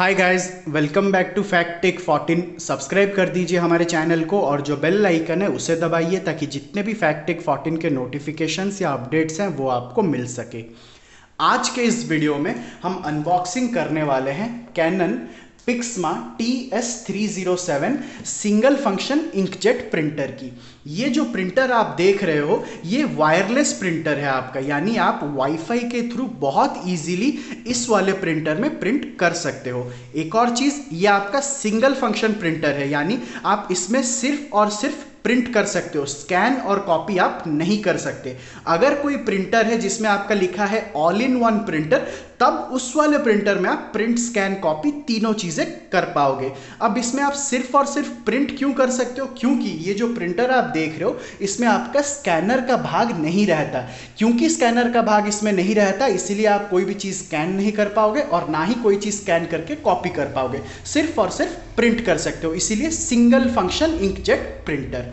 Hi guys, welcome back to fact tech 14। Subscribe कर दीजिए हमारे चैनल को और जो बेल आइकन है उसे दबाइए ताकि जितने भी फैक्ट टेक 14 के नोटिफिकेशंस या अपडेट्स हैं वो आपको मिल सके। आज के इस वीडियो में हम अनबॉक्सिंग करने वाले हैं Canon Pixma TS307 single function inkjet printer की। ये जो प्रिंटर आप देख रहे हो ये वायरलेस प्रिंटर है आपका, यानी आप वाईफाई के थ्रू बहुत इजीली इस वाले प्रिंटर में प्रिंट कर सकते हो। एक और चीज, ये आपका सिंगल फंक्शन प्रिंटर है, यानी आप इसमें सिर्फ और सिर्फ प्रिंट कर सकते हो, स्कैन और कॉपी आप नहीं कर सकते। अगर कोई प्रिंटर है जिसमें आपका लिखा है ऑल इन वन प्रिंटर, तब उस वाले प्रिंटर में आप प्रिंट स्कैन कॉपी तीनों चीजें कर पाओगे। अब इसमें आप सिर्फ और सिर्फ प्रिंट क्यों कर सकते हो? क्योंकि ये जो प्रिंटर आप देख रहे हो इसमें आपका स्कैनर का भाग नहीं रहता। क्योंकि स्कैनर का भाग इसमें नहीं रहता इसीलिए आप कोई भी चीज स्कैन नहीं कर पाओगे और ना ही कोई चीज स्कैन करके कॉपी कर पाओगे, सिर्फ और सिर्फ प्रिंट कर सकते हो। इसीलिए सिंगल फंक्शन इंकजेट प्रिंटर।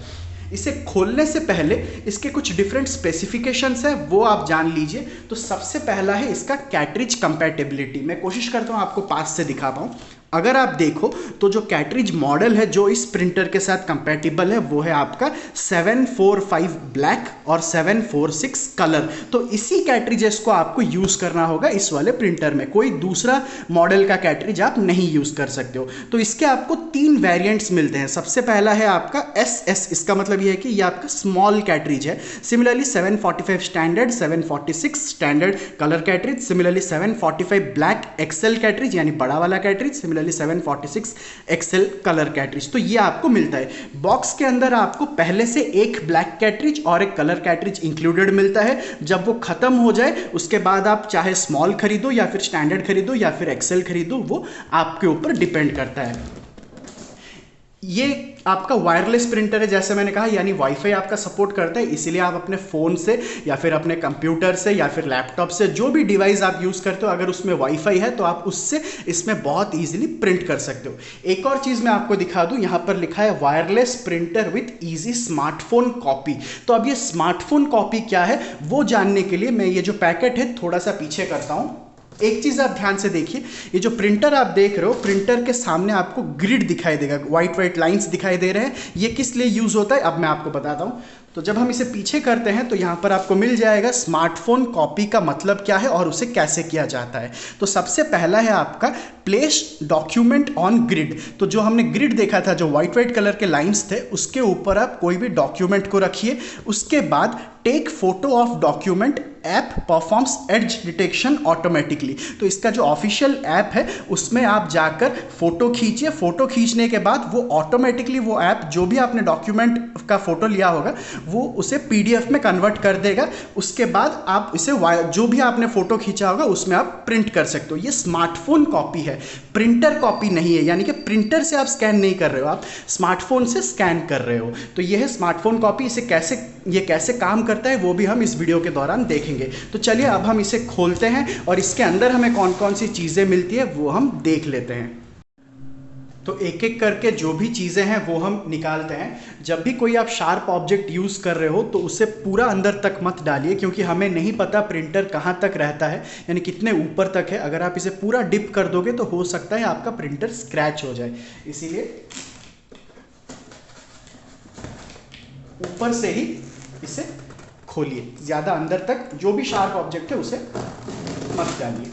इसे खोलने से पहले इसके कुछ डिफरेंट स्पेसिफिकेशंस हैं, वो आप जान लीजिए। तो सबसे पहला है इसका कैट्रिज कंपैटिबिलिटी। मैं कोशिश करता हूं आपको पास से दिखा पाऊं। अगर आप देखो तो जो कैट्रिज मॉडल है जो इस प्रिंटर के साथ कंपैटिबल है वो है आपका 745 ब्लैक और 746 कलर। तो इसी कैट्रिजेस को आपको यूज करना होगा इस वाले प्रिंटर में, कोई दूसरा मॉडल का कैट्रिज आप नहीं यूज कर सकते हो। तो इसके आपको 3 वेरिएंट्स मिलते हैं। सबसे पहला है आपका SS, इसका मतलब यह है कि ये आपका स्मॉल कैट्रिज है। Similarly 745 standard, 746 standard colour cartridge, similarly 745 black XL cartridge यानी बड़ा वाला कैट्रिज, 746 एक्सेल कलर कैट्रिज। तो ये आपको मिलता है। बॉक्स के अंदर आपको पहले से एक ब्लैक कैट्रिज और एक कलर कैट्रिज इंक्लूडेड मिलता है। जब वो खत्म हो जाए उसके बाद आप चाहे स्मॉल खरीदो या फिर स्टैंडर्ड खरीदो या फिर एक्सेल खरीदो, वो आपके ऊपर डिपेंड करता है। ये आपका वायरलेस प्रिंटर है जैसे मैंने कहा, यानी वाईफाई आपका सपोर्ट करता है। इसीलिए आप अपने फ़ोन से या फिर अपने कंप्यूटर से या फिर लैपटॉप से, जो भी डिवाइस आप यूज़ करते हो, अगर उसमें वाईफाई है तो आप उससे इसमें बहुत इजीली प्रिंट कर सकते हो। एक और चीज़ मैं आपको दिखा दूं, यहाँ पर लिखा है wireless printer with easy smartphone copy. तो अब ये स्मार्टफोन कॉपी क्या है वो जानने के लिए मैं ये जो पैकेट है थोड़ा सा पीछे करता हूँ। एक चीज आप ध्यान से देखिए, ये जो प्रिंटर आप देख रहे हो, प्रिंटर के सामने आपको ग्रिड दिखाई देगा, व्हाइट लाइंस दिखाई दे रहे हैं। ये किस लिए यूज होता है अब मैं आपको बताता हूं। तो जब हम इसे पीछे करते हैं तो यहां पर आपको मिल जाएगा स्मार्टफोन कॉपी का मतलब क्या है और उसे कैसे किया जाता है। तो सबसे पहला है आपका प्लेस डॉक्यूमेंट ऑन ग्रिड। तो जो हमने ग्रिड देखा था, जो व्हाइट कलर के लाइंस थे, उसके ऊपर आप कोई भी डॉक्यूमेंट को रखिए। उसके बाद take photo of document, app performs edge detection automatically. तो इसका जो ऑफिशियल ऐप है उसमें आप जाकर फोटो खींचिए। फोटो खींचने के बाद वो ऑटोमेटिकली वो ऐप जो भी आपने डॉक्यूमेंट का फोटो लिया होगा वो उसे PDF में कन्वर्ट कर देगा। उसके बाद आप इसे जो भी आपने फोटो खींचा होगा उसमें आप प्रिंट कर सकते हो। ये स्मार्टफोन कॉपी है, प्रिंटर कॉपी नहीं है। यानी कि प्रिंटर से आप स्कैन नहीं कर रहे हो, आप स्मार्टफोन से स्कैन कर रहे हो। तो ये है स्मार्टफोन कॉपी। इसे कैसे काम करता है वो भी हम इस वीडियो के दौरान देखेंगे। तो चलिए अब हम इसे खोलते हैं और इसके अंदर हमें कौन कौन सी चीज़ें मिलती है वो हम देख लेते हैं। तो एक एक करके जो भी चीज़ें हैं वो हम निकालते हैं। जब भी कोई आप शार्प ऑब्जेक्ट यूज़ कर रहे हो तो उसे पूरा अंदर तक मत डालिए, क्योंकि हमें नहीं पता प्रिंटर कहाँ तक रहता है, यानी कितने ऊपर तक है। अगर आप इसे पूरा डिप कर दोगे तो हो सकता है आपका प्रिंटर स्क्रैच हो जाए। इसीलिए ऊपर से ही इसे खोलिए, ज़्यादा अंदर तक जो भी शार्प ऑब्जेक्ट है उसे मत डालिए।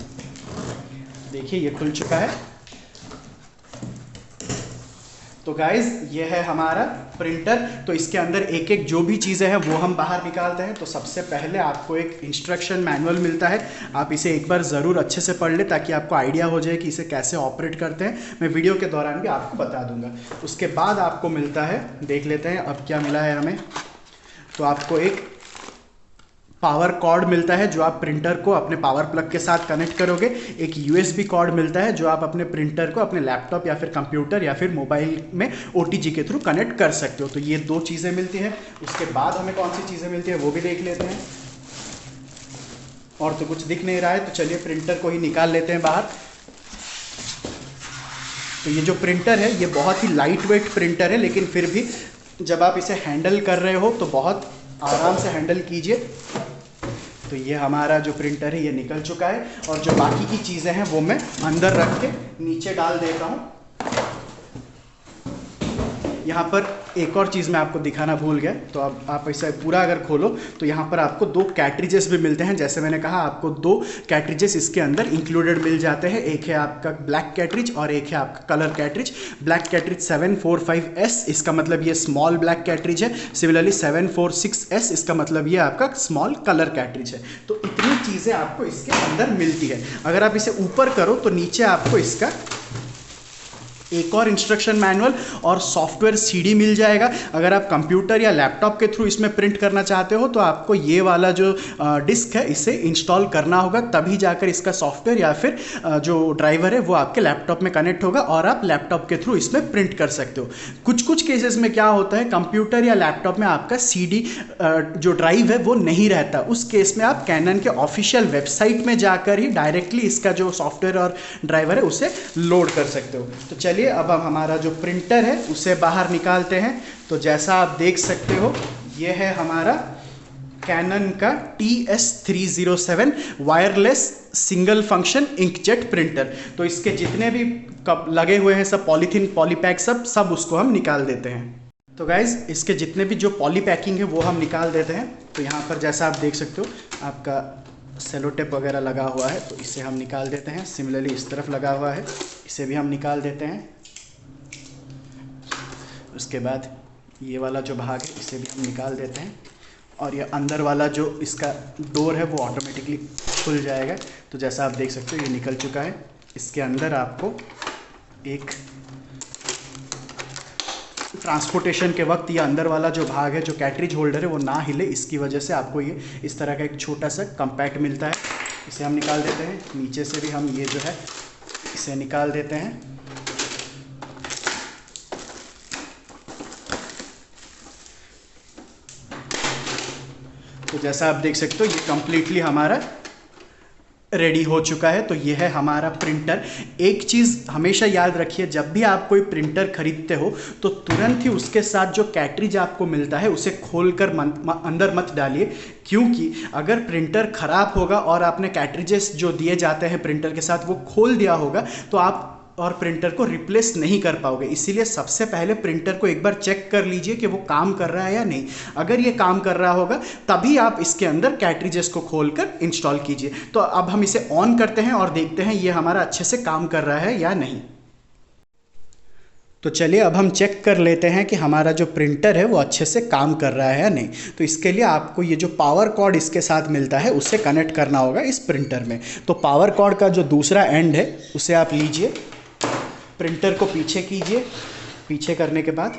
देखिए ये खुल चुका है। तो गाइज ये है हमारा प्रिंटर। तो इसके अंदर एक एक जो भी चीज़ें हैं वो हम बाहर निकालते हैं। तो सबसे पहले आपको एक इंस्ट्रक्शन मैनुअल मिलता है, आप इसे एक बार ज़रूर अच्छे से पढ़ ले ताकि आपको आइडिया हो जाए कि इसे कैसे ऑपरेट करते हैं। मैं वीडियो के दौरान भी आपको बता दूंगा। उसके बाद आपको मिलता है, देख लेते हैं अब क्या मिला है हमें। तो आपको एक पावर कॉर्ड मिलता है जो आप प्रिंटर को अपने पावर प्लग के साथ कनेक्ट करोगे। एक USB कॉर्ड मिलता है जो आप अपने प्रिंटर को अपने लैपटॉप या फिर कंप्यूटर या फिर मोबाइल में OTG के थ्रू कनेक्ट कर सकते हो। तो ये 2 चीज़ें मिलती हैं। उसके बाद हमें कौन सी चीज़ें मिलती है वो भी देख लेते हैं। और तो कुछ दिख नहीं रहा है, तो चलिए प्रिंटर को ही निकाल लेते हैं बाहर। तो ये जो प्रिंटर है ये बहुत ही लाइट वेट प्रिंटर है, लेकिन फिर भी जब आप इसे हैंडल कर रहे हो तो बहुत आराम से हैंडल कीजिए। तो तो ये हमारा जो प्रिंटर है ये निकल चुका है, और जो बाकी की चीज़ें हैं वो मैं अंदर रख के नीचे डाल देता हूँ। यहाँ पर एक और चीज़ मैं आपको दिखाना भूल गया, तो अब आप ऐसा पूरा अगर खोलो तो यहाँ पर आपको 2 कैट्रिजेस भी मिलते हैं। जैसे मैंने कहा, आपको 2 कैट्रिजेस इसके अंदर इंक्लूडेड मिल जाते हैं। एक है आपका ब्लैक कैट्रिज और एक है आपका कलर कैट्रिज। ब्लैक कैट्रिज 745S, इसका मतलब ये स्मॉल ब्लैक कैट्रिज है। सिमिलरली 746S, इसका मतलब ये आपका स्मॉल कलर कैट्रिज है। तो इतनी चीज़ें आपको इसके अंदर मिलती है। अगर आप इसे ऊपर करो तो नीचे आपको इसका एक और इंस्ट्रक्शन मैनुअल और सॉफ्टवेयर सीडी मिल जाएगा। अगर आप कंप्यूटर या लैपटॉप के थ्रू इसमें प्रिंट करना चाहते हो तो आपको ये वाला जो डिस्क है इसे इंस्टॉल करना होगा, तभी जाकर इसका सॉफ्टवेयर या फिर जो ड्राइवर है वो आपके लैपटॉप में कनेक्ट होगा और आप लैपटॉप के थ्रू इसमें प्रिंट कर सकते हो। कुछ केसेस में क्या होता है, कंप्यूटर या लैपटॉप में आपका सीडी जो ड्राइव है वो नहीं रहता। उस केस में आप कैनन के ऑफिशियल वेबसाइट में जाकर ही डायरेक्टली इसका जो सॉफ्टवेयर और ड्राइवर है उसे लोड कर सकते हो। तो चलिए अब हम हमारा जो प्रिंटर है उसे बाहर निकालते हैं। तो जैसा आप देख सकते हो, ये है हमारा कैनन का TS307 wireless single function inkjet printer. तो इसके जितने भी कप लगे हुए हैं सब पॉलीथीन पॉलीपैक सब उसको हम निकाल देते हैं। तो गाइज़, इसके जितने भी जो पॉली पैकिंग है वो हम निकाल देते हैं। तो यहाँ पर जैसा आप देख सकते हो आपका सेलो टेप वगैरह लगा हुआ है, तो इसे हम निकाल देते हैं। सिमिलरली इस तरफ लगा हुआ है, इसे भी हम निकाल देते हैं। उसके बाद ये वाला जो भाग है इसे भी हम निकाल देते हैं, और ये अंदर वाला जो इसका डोर है वो ऑटोमेटिकली खुल जाएगा। तो जैसा आप देख सकते हो ये निकल चुका है। इसके अंदर आपको एक ट्रांसपोर्टेशन के वक्त ये अंदर वाला जो भाग है, जो कैट्रिज होल्डर है, वो ना हिले, इसकी वजह से आपको ये इस तरह का एक छोटा सा कंपैक्ट मिलता है। इसे हम निकाल देते हैं। नीचे से भी हम ये जो है इसे निकाल देते हैं। तो जैसा आप देख सकते हो ये कंप्लीटली हमारा रेडी हो चुका है। तो ये है हमारा प्रिंटर। एक चीज़ हमेशा याद रखिए, जब भी आप कोई प्रिंटर खरीदते हो तो तुरंत ही उसके साथ जो कैट्रिज आपको मिलता है उसे खोलकर अंदर मत डालिए, क्योंकि अगर प्रिंटर ख़राब होगा और आपने कैट्रिजेस जो दिए जाते हैं प्रिंटर के साथ वो खोल दिया होगा तो आप और प्रिंटर को रिप्लेस नहीं कर पाओगे। इसीलिए सबसे पहले प्रिंटर को एक बार चेक कर लीजिए कि वो काम कर रहा है या नहीं। अगर ये काम कर रहा होगा तभी आप इसके अंदर कैट्रिजेस को खोलकर इंस्टॉल कीजिए। तो अब हम इसे ऑन करते हैं और देखते हैं ये हमारा अच्छे से काम कर रहा है या नहीं। तो चलिए अब हम चेक कर लेते हैं कि हमारा जो प्रिंटर है वो अच्छे से काम कर रहा है या नहीं। तो इसके लिए आपको ये जो पावर कॉर्ड इसके साथ मिलता है उससे कनेक्ट करना होगा इस प्रिंटर में। तो पावर कॉर्ड का जो दूसरा एंड है उसे आप लीजिए, प्रिंटर को पीछे कीजिए। पीछे करने के बाद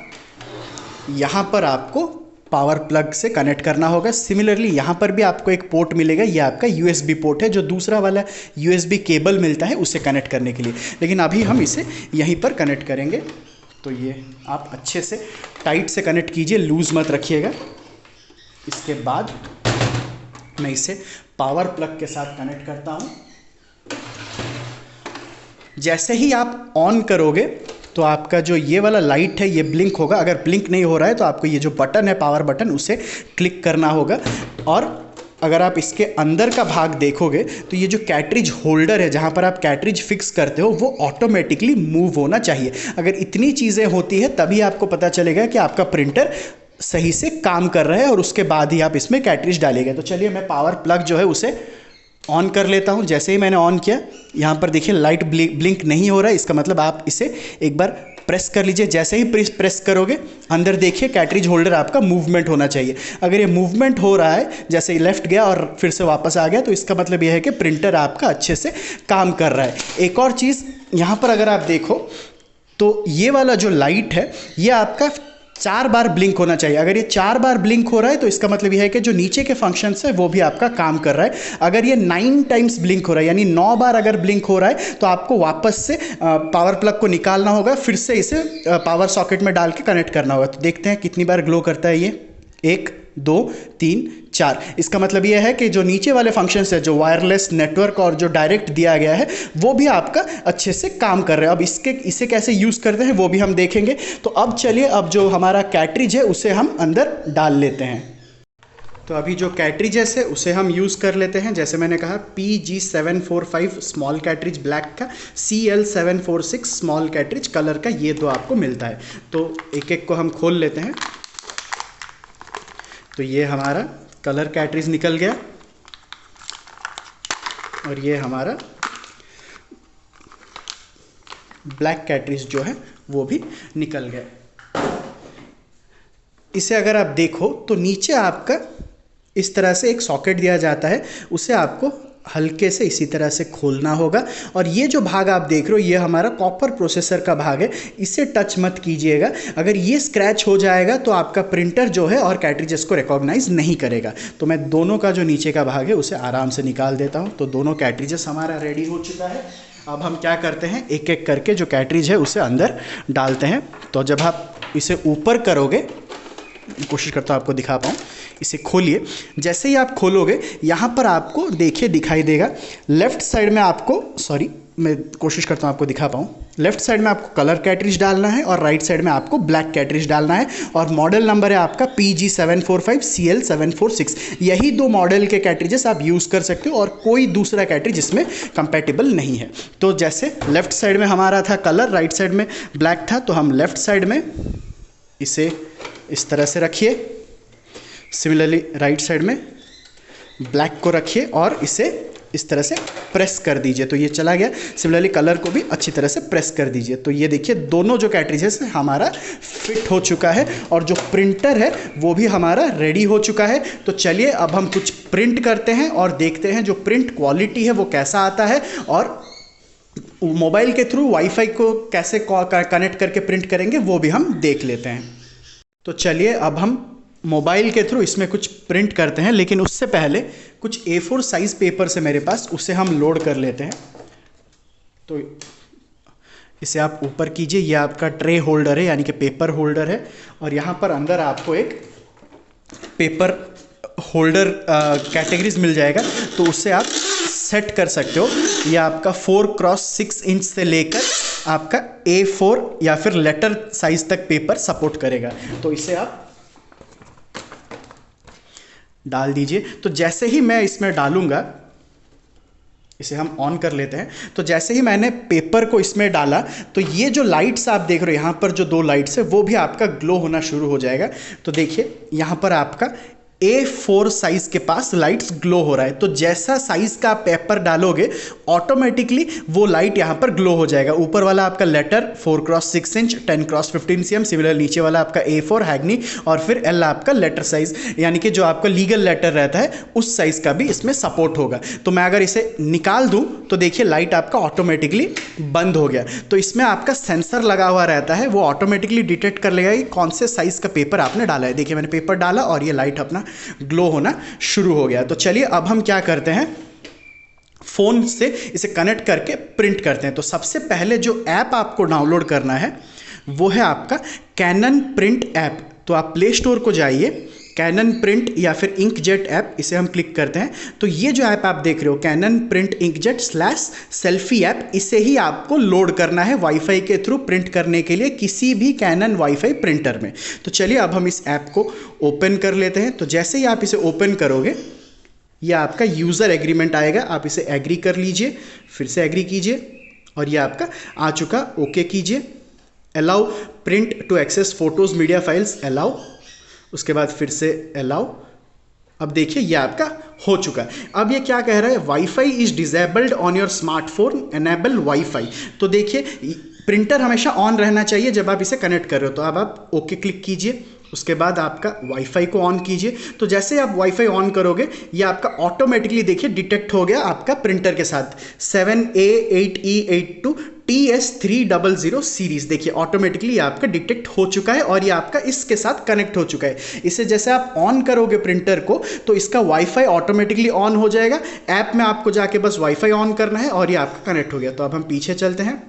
यहाँ पर आपको पावर प्लग से कनेक्ट करना होगा। सिमिलरली यहाँ पर भी आपको एक पोर्ट मिलेगा, ये आपका USB पोर्ट है, जो दूसरा वाला USB केबल मिलता है उसे कनेक्ट करने के लिए। लेकिन अभी हम इसे यहीं पर कनेक्ट करेंगे। तो ये आप अच्छे से टाइट से कनेक्ट कीजिए, लूज़ मत रखिएगा। इसके बाद मैं इसे पावर प्लग के साथ कनेक्ट करता हूँ। जैसे ही आप ऑन करोगे तो आपका जो ये वाला लाइट है ये ब्लिंक होगा। अगर ब्लिंक नहीं हो रहा है तो आपको ये जो बटन है पावर बटन उसे क्लिक करना होगा। और अगर आप इसके अंदर का भाग देखोगे तो ये जो कैट्रिज होल्डर है जहाँ पर आप कैट्रिज फिक्स करते हो वो ऑटोमेटिकली मूव होना चाहिए। अगर इतनी चीज़ें होती है तभी आपको पता चलेगा कि आपका प्रिंटर सही से काम कर रहा है, और उसके बाद ही आप इसमें कैट्रिज डालेंगे। तो चलिए मैं पावर प्लग जो है उसे ऑन कर लेता हूं। जैसे ही मैंने ऑन किया यहाँ पर देखिए लाइट ब्लिंक नहीं हो रहा है, इसका मतलब आप इसे एक बार प्रेस कर लीजिए। जैसे ही प्रेस करोगे अंदर देखिए कैट्रिज होल्डर आपका मूवमेंट होना चाहिए। अगर ये मूवमेंट हो रहा है, जैसे ही लेफ्ट गया और फिर से वापस आ गया, तो इसका मतलब यह है कि प्रिंटर आपका अच्छे से काम कर रहा है। एक और चीज़ यहाँ पर अगर आप देखो तो ये वाला जो लाइट है ये आपका 4 बार ब्लिंक होना चाहिए। अगर ये 4 बार ब्लिंक हो रहा है तो इसका मतलब यह है कि जो नीचे के फंक्शंस है वो भी आपका काम कर रहा है। अगर ये 9 टाइम्स ब्लिंक हो रहा है, यानी 9 बार अगर ब्लिंक हो रहा है, तो आपको वापस से पावर प्लग को निकालना होगा, फिर से इसे पावर सॉकेट में डाल के कनेक्ट करना होगा। तो देखते हैं कितनी बार ग्लो करता है ये। 1 2 3 4। इसका मतलब यह है कि जो नीचे वाले फंक्शंस है, जो वायरलेस नेटवर्क और जो डायरेक्ट दिया गया है, वो भी आपका अच्छे से काम कर रहा है। अब इसे कैसे यूज़ करते हैं वो भी हम देखेंगे। तो अब चलिए, अब जो हमारा कैट्रिज है उसे हम अंदर डाल लेते हैं। तो अभी जो कैट्रिजेस है उसे हम यूज़ कर लेते हैं। जैसे मैंने कहा PG745 स्मॉल कैट्रिज ब्लैक का, CL746 स्मॉल कैट्रिज कलर का, ये दो आपको मिलता है। तो एक एक को हम खोल लेते हैं। तो ये हमारा कलर कैट्रिज निकल गया और ये हमारा ब्लैक कैट्रिज जो है वो भी निकल गया। इसे अगर आप देखो तो नीचे आपका इस तरह से एक सॉकेट दिया जाता है, उसे आपको हल्के से इसी तरह से खोलना होगा। और ये जो भाग आप देख रहे हो ये हमारा कॉपर प्रोसेसर का भाग है, इसे टच मत कीजिएगा। अगर ये स्क्रैच हो जाएगा तो आपका प्रिंटर जो है और कैट्रिजेस को रिकॉग्नाइज नहीं करेगा। तो मैं दोनों का जो नीचे का भाग है उसे आराम से निकाल देता हूँ। तो दोनों कैट्रिजेस हमारा रेडी हो चुका है। अब हम क्या करते हैं, एक एक करके जो कैट्रिज है उसे अंदर डालते हैं। तो जब आप इसे ऊपर करोगे, कोशिश करता हूँ आपको दिखा पाऊँ, इसे खोलिए। जैसे ही आप खोलोगे यहाँ पर आपको देखिए दिखाई देगा लेफ्ट साइड में आपको, सॉरी मैं कोशिश करता हूँ आपको दिखा पाऊँ, लेफ्ट साइड में आपको कलर कैट्रिज डालना है और राइट साइड में आपको ब्लैक कैट्रिज डालना है। और मॉडल नंबर है आपका PG745 CL746। यही दो मॉडल के कैट्रिजेस आप यूज़ कर सकते हो और कोई दूसरा कैट्रिज इसमें कंपैटिबल नहीं है। तो जैसे लेफ्ट साइड में हमारा था कलर, राइट साइड में ब्लैक था, तो हम लेफ्ट साइड में इसे इस तरह से रखिए। सिमिलरली राइट साइड में ब्लैक को रखिए और इसे इस तरह से प्रेस कर दीजिए, तो ये चला गया। सिमिलरली कलर को भी अच्छी तरह से प्रेस कर दीजिए। तो ये देखिए दोनों जो कैट्रिजेस हमारा फिट हो चुका है और जो प्रिंटर है वो भी हमारा रेडी हो चुका है। तो चलिए अब हम कुछ प्रिंट करते हैं और देखते हैं जो प्रिंट क्वालिटी है वो कैसा आता है और मोबाइल के थ्रू वाईफाई को कैसे कनेक्ट करके प्रिंट करेंगे वो भी हम देख लेते हैं। तो चलिए अब हम मोबाइल के थ्रू इसमें कुछ प्रिंट करते हैं, लेकिन उससे पहले कुछ A4 साइज़ पेपर से मेरे पास, उसे हम लोड कर लेते हैं। तो इसे आप ऊपर कीजिए, ये आपका ट्रे होल्डर है यानी कि पेपर होल्डर है और यहाँ पर अंदर आपको एक पेपर होल्डर कैटेगरीज मिल जाएगा, तो उससे आप सेट कर सकते हो। ये आपका 4x6 इंच से लेकर आपका A4 या फिर लेटर साइज तक पेपर सपोर्ट करेगा। तो इसे आप डाल दीजिए। तो जैसे ही मैं इसमें डालूंगा, इसे हम ऑन कर लेते हैं। तो जैसे ही मैंने पेपर को इसमें डाला तो ये जो लाइट्स आप देख रहे हो, यहाँ पर जो दो लाइट्स है वो भी आपका ग्लो होना शुरू हो जाएगा। तो देखिए यहाँ पर आपका A4 साइज के पास लाइट्स ग्लो हो रहा है। तो जैसा साइज का आप पेपर डालोगे ऑटोमेटिकली वो लाइट यहाँ पर ग्लो हो जाएगा। ऊपर वाला आपका letter 4x6 inch 10x15 cm, similar नीचे वाला आपका A4 हैगनी और फिर L आपका लेटर साइज यानी कि जो आपका लीगल लेटर रहता है उस साइज का भी इसमें सपोर्ट होगा। तो मैं अगर इसे निकाल दूं तो देखिए लाइट आपका ऑटोमेटिकली बंद हो गया। तो इसमें आपका सेंसर लगा हुआ रहता है, वो ऑटोमेटिकली डिटेक्ट कर लेगा कि कौन से साइज का पेपर आपने डाला है। देखिए मैंने पेपर डाला और ये लाइट अपना ग्लो होना शुरू हो गया। तो चलिए अब हम क्या करते हैं, फोन से इसे कनेक्ट करके प्रिंट करते हैं। तो सबसे पहले जो ऐप आपको डाउनलोड करना है वो है आपका कैनन प्रिंट ऐप। तो आप प्ले स्टोर को जाइए, कैनन प्रिंट या फिर इंकजेट ऐप, इसे हम क्लिक करते हैं। तो ये जो ऐप आप देख रहे हो Canon print inkjet /selfie app, इसे ही आपको लोड करना है वाईफाई के थ्रू प्रिंट करने के लिए किसी भी कैनन वाईफाई प्रिंटर में। तो चलिए अब हम इस ऐप को ओपन कर लेते हैं। तो जैसे ही आप इसे ओपन करोगे ये आपका यूज़र एग्रीमेंट आएगा, आप इसे एग्री कर लीजिए, फिर से एग्री कीजिए और ये आपका आ चुका, ओके कीजिए। Allow print to access photos media files, allow, उसके बाद फिर से अलाउ। अब देखिए ये आपका हो चुका है। अब ये क्या कह रहा है, wifi is disabled on your smartphone, enable wifi. तो देखिए प्रिंटर हमेशा ऑन रहना चाहिए जब आप इसे कनेक्ट कर रहे हो। तो अब आप ओके क्लिक कीजिए, उसके बाद आपका वाईफाई को ऑन कीजिए। तो जैसे आप वाईफाई ऑन करोगे ये आपका ऑटोमेटिकली देखिए डिटेक्ट हो गया आपका प्रिंटर के साथ 7A8E82 TS300 सीरीज। देखिए ऑटोमेटिकली आपका डिटेक्ट हो चुका है और ये आपका इसके साथ कनेक्ट हो चुका है। इसे जैसे आप ऑन करोगे प्रिंटर को तो इसका वाईफाई ऑटोमेटिकली ऑन हो जाएगा। ऐप में आपको जाके बस वाईफाई ऑन करना है और ये आपका कनेक्ट हो गया। तो अब हम पीछे चलते हैं।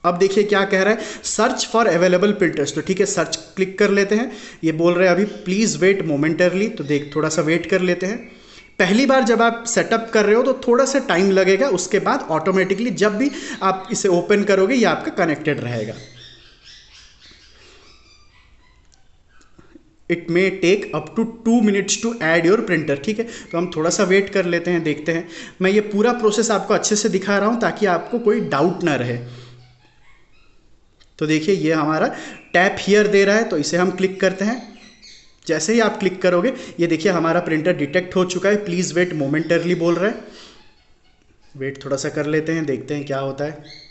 अब देखिए क्या कह रहा है, सर्च फॉर अवेलेबल प्रिंटर्स। तो ठीक है, सर्च क्लिक कर लेते हैं। ये बोल रहे हैं अभी प्लीज़ वेट मोमेंटरली, तो देख थोड़ा सा वेट कर लेते हैं। पहली बार जब आप सेटअप कर रहे हो तो थोड़ा सा टाइम लगेगा, उसके बाद ऑटोमेटिकली जब भी आप इसे ओपन करोगे ये आपका कनेक्टेड रहेगा। It may take up to 2 minutes to add your printer. ठीक है, तो हम थोड़ा सा वेट कर लेते हैं, देखते हैं। मैं ये पूरा प्रोसेस आपको अच्छे से दिखा रहा हूँ ताकि आपको कोई डाउट ना रहे। तो देखिए ये हमारा टैप हियर दे रहा है, तो इसे हम क्लिक करते हैं। जैसे ही आप क्लिक करोगे ये देखिए हमारा प्रिंटर डिटेक्ट हो चुका है। प्लीज़ वेट मोमेंटरली बोल रहा है, वेट थोड़ा सा कर लेते हैं, देखते हैं क्या होता है।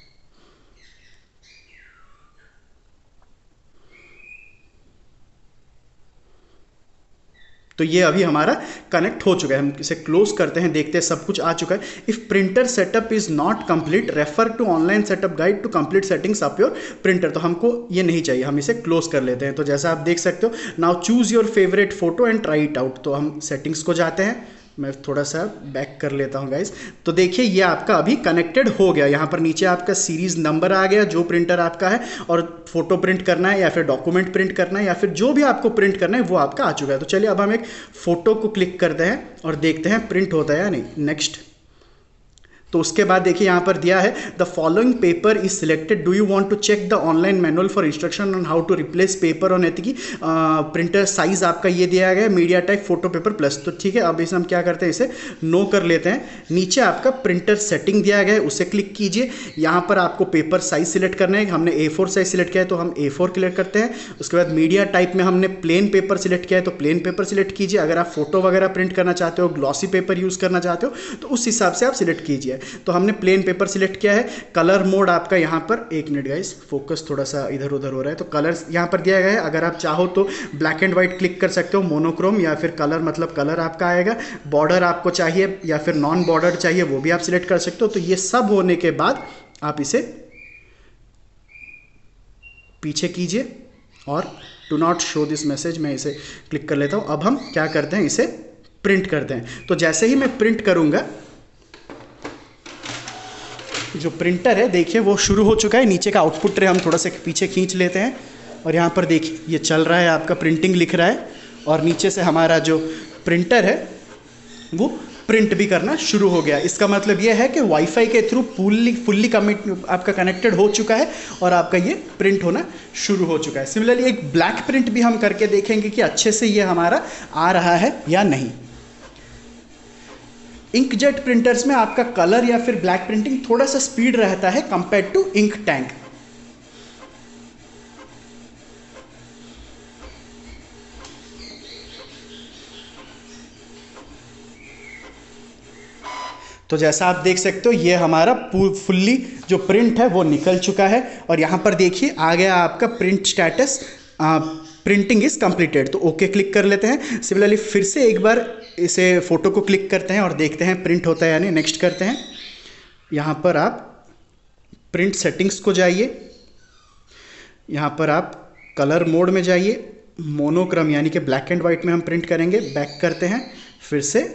तो ये अभी हमारा कनेक्ट हो चुका है। हम इसे क्लोज करते हैं, देखते हैं सब कुछ आ चुका है। If printer setup is not complete refer to online setup guide to complete settings of your printer. तो हमको ये नहीं चाहिए, हम इसे क्लोज कर लेते हैं। तो जैसा आप देख सकते हो, now choose your favourite photo and try it out. तो हम सेटिंग्स को जाते हैं, मैं थोड़ा सा बैक कर लेता हूं गाइस। तो देखिए ये आपका अभी कनेक्टेड हो गया। यहाँ पर नीचे आपका सीरीज नंबर आ गया, जो प्रिंटर आपका है, और फोटो प्रिंट करना है या फिर डॉक्यूमेंट प्रिंट करना है या फिर जो भी आपको प्रिंट करना है वो आपका आ चुका है। तो चलिए अब हम एक फोटो को क्लिक करते हैं और देखते हैं प्रिंट होता है या नहीं। नेक्स्ट। तो उसके बाद देखिए यहाँ पर दिया है the following paper is selected, do you want to check the online manual for instruction on how to replace paper on एथिकी। प्रिंटर साइज आपका ये दिया गया है, media type photo paper plus. तो ठीक है, अब इसे हम क्या करते हैं, इसे नो कर लेते हैं। नीचे आपका प्रिंटर सेटिंग दिया गया है, उसे क्लिक कीजिए। यहाँ पर आपको पेपर साइज सिलेक्ट करना है, हमने A4 साइज सिलेक्ट किया है तो हम A4 क्लिक करते हैं। उसके बाद मीडिया टाइप में हमने प्लेन पेपर सिलेक्ट किया है तो प्लेन पेपर सिलेक्ट कीजिए। अगर आप फोटो वगैरह प्रिंट करना चाहते हो, ग्लॉसी पेपर यूज़ करना चाहते हो तो उस हिसाब से आप सिलेक्ट कीजिए। तो हमने प्लेन पेपर सिलेक्ट किया है। कलर मोड आपका यहाँ पर, एक मिनट गाइस, फोकस थोड़ा सा इधर उधर हो रहा है। तो कलर्स यहाँ पर दिया गया है, अगर आप चाहो तो ब्लैक एंड व्हाइट क्लिक कर सकते हो, मोनोक्रोम, या फिर कलर मतलब कलर आपका आएगा। बॉर्डर आपको चाहिए या फिर नॉन बॉर्डर चाहिए वो भी आप सिलेक्ट कर सकते हो। तो ये सब होने के बाद आप इसे पीछे कीजिए और do not show this message, मैं इसे क्लिक कर लेता हूँ। अब हम क्या करते हैं, इसे प्रिंट करते हैं। तो जैसे ही मैं प्रिंट करूँगा, जो प्रिंटर है देखिए वो शुरू हो चुका है। नीचे का आउटपुट ट्रे हम थोड़ा सा पीछे खींच लेते हैं और यहाँ पर देखिए ये चल रहा है, आपका प्रिंटिंग लिख रहा है और नीचे से हमारा जो प्रिंटर है वो प्रिंट भी करना शुरू हो गया। इसका मतलब ये है कि वाईफाई के थ्रू फुल्ली कमिट आपका कनेक्टेड हो चुका है और आपका ये प्रिंट होना शुरू हो चुका है। सिमिलरली एक ब्लैक प्रिंट भी हम करके देखेंगे कि अच्छे से ये हमारा आ रहा है या नहीं। इंकजेट प्रिंटर्स में आपका कलर या फिर ब्लैक प्रिंटिंग थोड़ा सा स्पीड रहता है कंपेयर टू इंक टैंक। तो जैसा आप देख सकते हो ये हमारा फुल्ली जो प्रिंट है वो निकल चुका है और यहाँ पर देखिए आ गया आपका print status, printing is completed. तो ओके क्लिक कर लेते हैं। सिमिलरली फिर से एक बार इसे फोटो को क्लिक करते हैं और देखते हैं प्रिंट होता है यानी। नेक्स्ट करते हैं। यहाँ पर आप प्रिंट सेटिंग्स को जाइए, यहाँ पर आप कलर मोड में जाइए, मोनोक्रम यानी कि ब्लैक एंड वाइट में हम प्रिंट करेंगे। बैक करते हैं, फिर से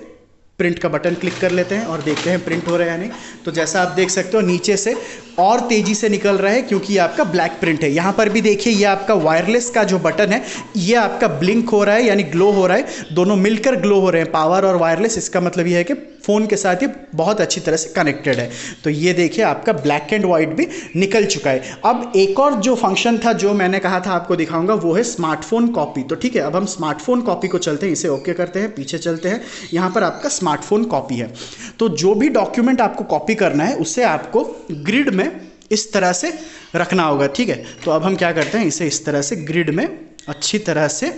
प्रिंट का बटन क्लिक कर लेते हैं और देखते हैं प्रिंट हो रहा है या नहीं। तो जैसा आप देख सकते हो नीचे से और तेज़ी से निकल रहा है क्योंकि ये आपका ब्लैक प्रिंट है। यहाँ पर भी देखिए ये आपका वायरलेस का जो बटन है ये आपका ब्लिंक हो रहा है यानी ग्लो हो रहा है, दोनों मिलकर ग्लो हो रहे हैं, पावर और वायरलेस। इसका मतलब ये है कि फ़ोन के साथ ये बहुत अच्छी तरह से कनेक्टेड है। तो ये देखिए आपका ब्लैक एंड वाइट भी निकल चुका है। अब एक और जो फंक्शन था जो मैंने कहा था आपको दिखाऊंगा वो है स्मार्टफोन कॉपी। तो ठीक है, अब हम स्मार्टफोन कॉपी को चलते हैं, इसे ओके करते हैं, पीछे चलते हैं। यहाँ पर आपका स्मार्टफोन कॉपी है। तो जो भी डॉक्यूमेंट आपको कॉपी करना है उसे आपको ग्रिड में इस तरह से रखना होगा। ठीक है, तो अब हम क्या करते हैं, इसे इस तरह से ग्रिड में अच्छी तरह से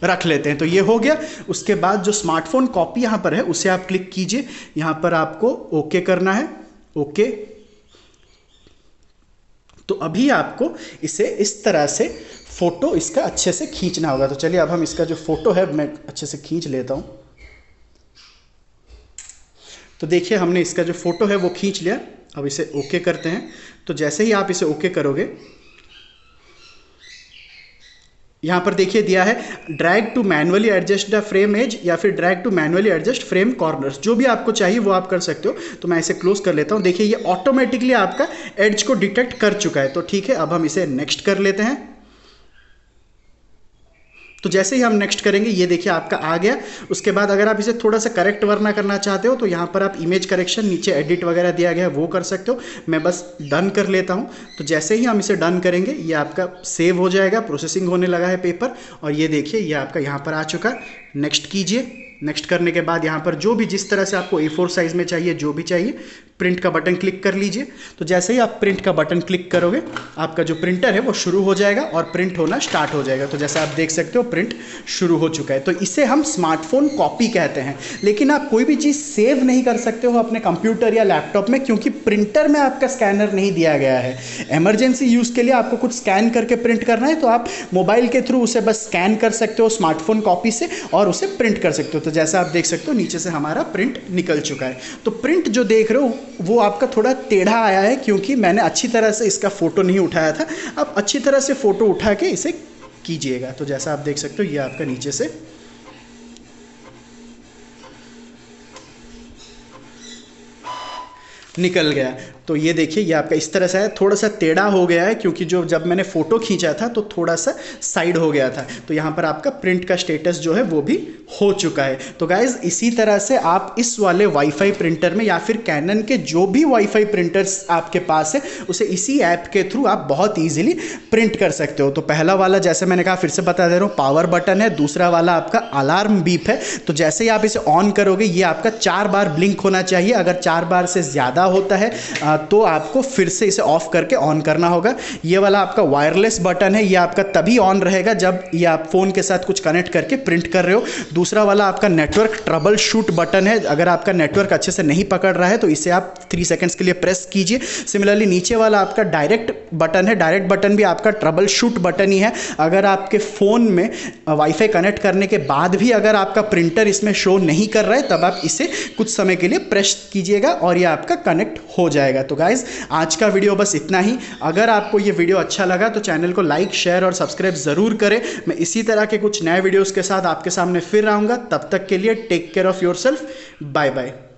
रख लेते हैं। तो ये हो गया। उसके बाद जो स्मार्टफोन कॉपी यहाँ पर है उसे आप क्लिक कीजिए, यहाँ पर आपको ओके करना है। ओके, तो अभी आपको इसे इस तरह से फोटो इसका अच्छे से खींचना होगा। तो चलिए अब हम इसका जो फोटो है मैं अच्छे से खींच लेता हूँ। तो देखिए हमने इसका जो फोटो है वो खींच लिया। अब इसे ओके करते हैं। तो जैसे ही आप इसे ओके करोगे, यहाँ पर देखिए दिया है drag to manually adjust the frame edge या फिर drag to manually adjust frame corners. जो भी आपको चाहिए वो आप कर सकते हो। तो मैं इसे क्लोज कर लेता हूँ। देखिए ये ऑटोमेटिकली आपका एड्ज को डिटेक्ट कर चुका है। तो ठीक है, अब हम इसे नेक्स्ट कर लेते हैं। तो जैसे ही हम नेक्स्ट करेंगे, ये देखिए आपका आ गया। उसके बाद अगर आप इसे थोड़ा सा करेक्ट वरना करना चाहते हो तो यहाँ पर आप इमेज करेक्शन, नीचे एडिट वगैरह दिया गया है वो कर सकते हो। मैं बस डन कर लेता हूँ। तो जैसे ही हम इसे डन करेंगे ये आपका सेव हो जाएगा, प्रोसेसिंग होने लगा है पेपर। और ये देखिए ये आपका यहाँ पर आ चुका। नेक्स्ट कीजिए। नेक्स्ट करने के बाद यहाँ पर जो भी जिस तरह से आपको A4 साइज़ में चाहिए, जो भी चाहिए, प्रिंट का बटन क्लिक कर लीजिए। तो जैसे ही आप प्रिंट का बटन क्लिक करोगे आपका जो प्रिंटर है वो शुरू हो जाएगा और प्रिंट होना स्टार्ट हो जाएगा। तो जैसे आप देख सकते हो प्रिंट शुरू हो चुका है। तो इसे हम स्मार्टफोन कॉपी कहते हैं। लेकिन आप कोई भी चीज़ सेव नहीं कर सकते हो अपने कंप्यूटर या लैपटॉप में, क्योंकि प्रिंटर में आपका स्कैनर नहीं दिया गया है। इमरजेंसी यूज़ के लिए आपको कुछ स्कैन करके प्रिंट करना है तो आप मोबाइल के थ्रू उसे बस स्कैन कर सकते हो स्मार्टफोन कॉपी से और उसे प्रिंट कर सकते हो। तो जैसा आप देख सकते हो नीचे से हमारा प्रिंट निकल चुका है। तो प्रिंट जो देख रहे हो वो आपका थोड़ा टेढ़ा आया है क्योंकि मैंने अच्छी तरह से इसका फ़ोटो नहीं उठाया था। आप अच्छी तरह से फ़ोटो उठा के इसे कीजिएगा। तो जैसा आप देख सकते हो ये आपका नीचे से निकल गया। तो ये देखिए ये आपका इस तरह से है, थोड़ा सा टेढ़ा हो गया है क्योंकि जो जब मैंने फ़ोटो खींचा था तो थोड़ा सा साइड हो गया था। तो यहाँ पर आपका प्रिंट का स्टेटस जो है वो भी हो चुका है। तो गाइज़ इसी तरह से आप इस वाले वाईफाई प्रिंटर में या फिर कैनन के जो भी वाईफाई प्रिंटर्स आपके पास है उसे इसी ऐप के थ्रू आप बहुत ईजिली प्रिंट कर सकते हो। तो पहला वाला जैसे मैंने कहा फिर से बता दे रहा हूँ, पावर बटन है। दूसरा वाला आपका अलार्म बीप है। तो जैसे ही आप इसे ऑन करोगे ये आपका 4 बार ब्लिंक होना चाहिए। अगर 4 बार से ज़्यादा होता है तो आपको फिर से इसे ऑफ करके ऑन करना होगा। ये वाला आपका वायरलेस बटन है, ये आपका तभी ऑन रहेगा जब ये आप फ़ोन के साथ कुछ कनेक्ट करके प्रिंट कर रहे हो। दूसरा वाला आपका नेटवर्क ट्रबल शूट बटन है। अगर आपका नेटवर्क अच्छे से नहीं पकड़ रहा है तो इसे आप 3 सेकंड्स के लिए प्रेस कीजिए। सिमिलरली नीचे वाला आपका डायरेक्ट बटन है। डायरेक्ट बटन भी आपका ट्रबल शूट बटन ही है। अगर आपके फ़ोन में वाईफाई कनेक्ट करने के बाद भी अगर आपका प्रिंटर इसमें शो नहीं कर रहा है तब आप इसे कुछ समय के लिए प्रेस कीजिएगा और ये आपका कनेक्ट हो जाएगा। तो गाइज आज का वीडियो बस इतना ही। अगर आपको ये वीडियो अच्छा लगा तो चैनल को लाइक, शेयर और सब्सक्राइब ज़रूर करें। मैं इसी तरह के कुछ नए वीडियोस के साथ आपके सामने फिर आऊँगा। तब तक के लिए take care of yourself. Bye bye.